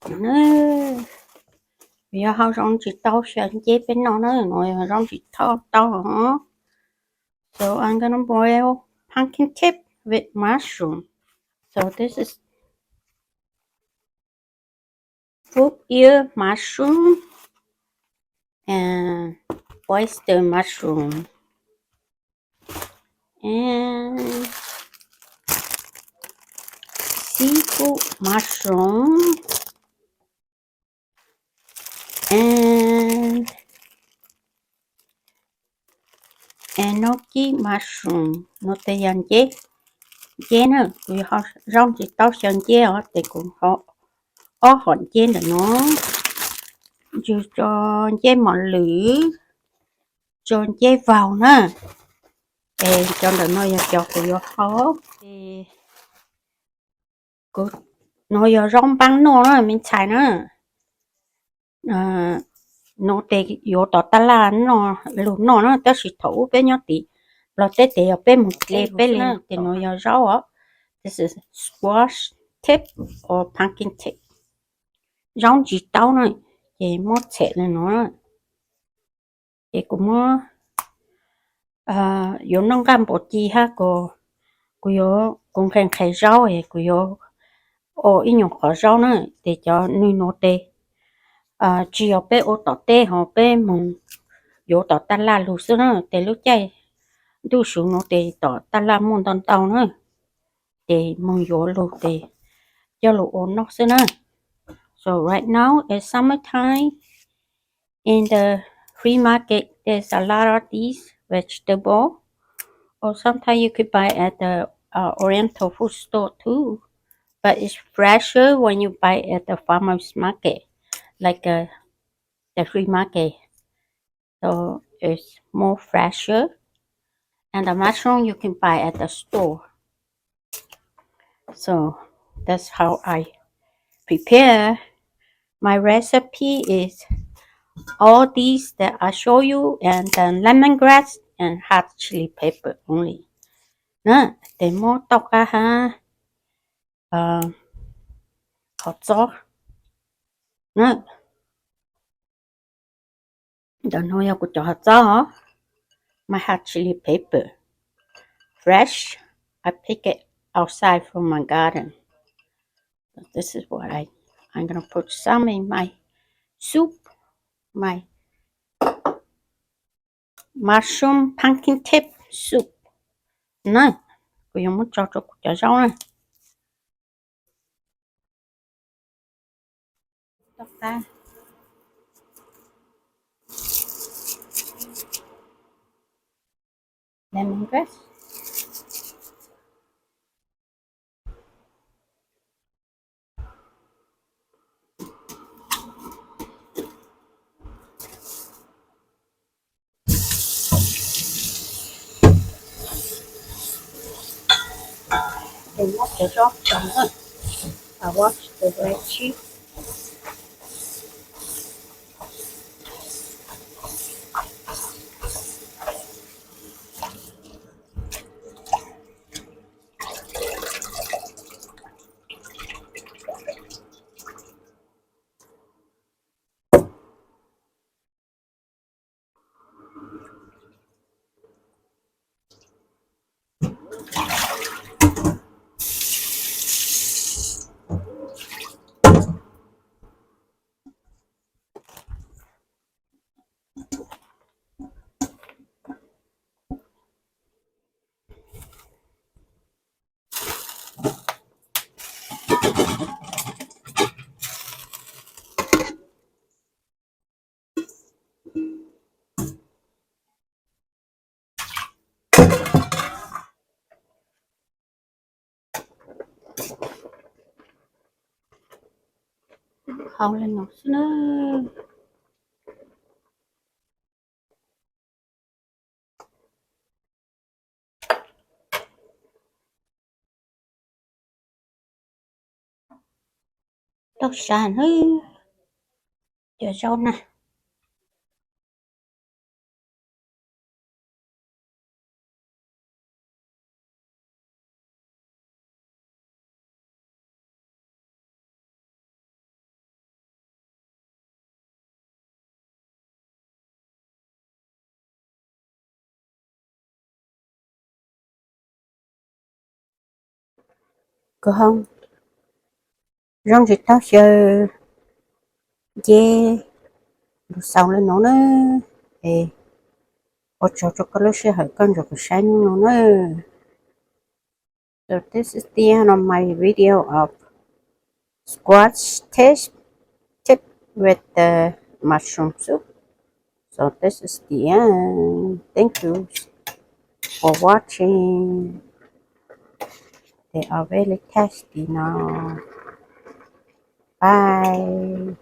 nữa bây giờ họ rong chỉ tao sẽ chế bên nó nữa rồi rong chỉ tao tao hả. So I'm gonna boil pumpkin tip with mushroom. So this is fruit ear mushroom and oyster mushroom and seafood mushroom and enoki mushroom. Nó tây ăn chế nữa vì họ rong chỉ tao sang chế ở thì cũng họ ở hòn chế là nó dù cho chế mỏ lửa cho chế vào nữa để cho nó nói cho của họ thì cô nói rong băng nó mình xài nữa nó để yếu tố ta là nó lúc nó ta chỉ thấu bên nhau tí rồi để ở bên một bên lên thì nó rau á. This is squash tip or pumpkin tip. Rong chỉ tao này thì mót sẽ là nó thì cũng yếu nông cam bột chi ha cô yếu cũng khen khai rau ấy cô yếu ít nhiều khó rau nữa để cho nuôi nó tê chỉ ở bên ô tọt tê họ bên mùng yếu tọt ta la lú xưa nữa để lúc chạy đu xuống nó để tọt ta la mùng tòn tàu nữa để mùng yếu lú để cho lú ổn nó xưa nữa. So right now it's summertime. In the free market, there's a lot of these vegetables, or sometimes you could buy at the Oriental food store too. But it's fresher when you buy at the farmers market, like the free market. So it's more fresher. And the mushroom you can buy at the store. So that's how I prepare. My recipe is all these that I show you and then lemongrass and hot chili pepper only. Nè, để mua tóc ha, hot sauce. Nè, don't know how to hot sauce. My hot chili pepper, fresh. I pick it outside from my garden. So this is what I'm gonna put some in my soup, my mushroom pumpkin tip soup. Nè, cô dùng một cho rau này. Tóc ta. Lemongrass. And wash the dog down. I wash the red sheep. Hầu lên nó nữa. Tóc sàn hơi. Chờ rau nè. có không rong thì tao chờ dê sau lên nó nữa ê ở cho con lúc sẽ hỏi con rồi cái sáng nó nữa. So this is the end of my video of squash taste tip with the mushroom soup. So this is the end. Thank you for watching. They are really tasty now. Bye.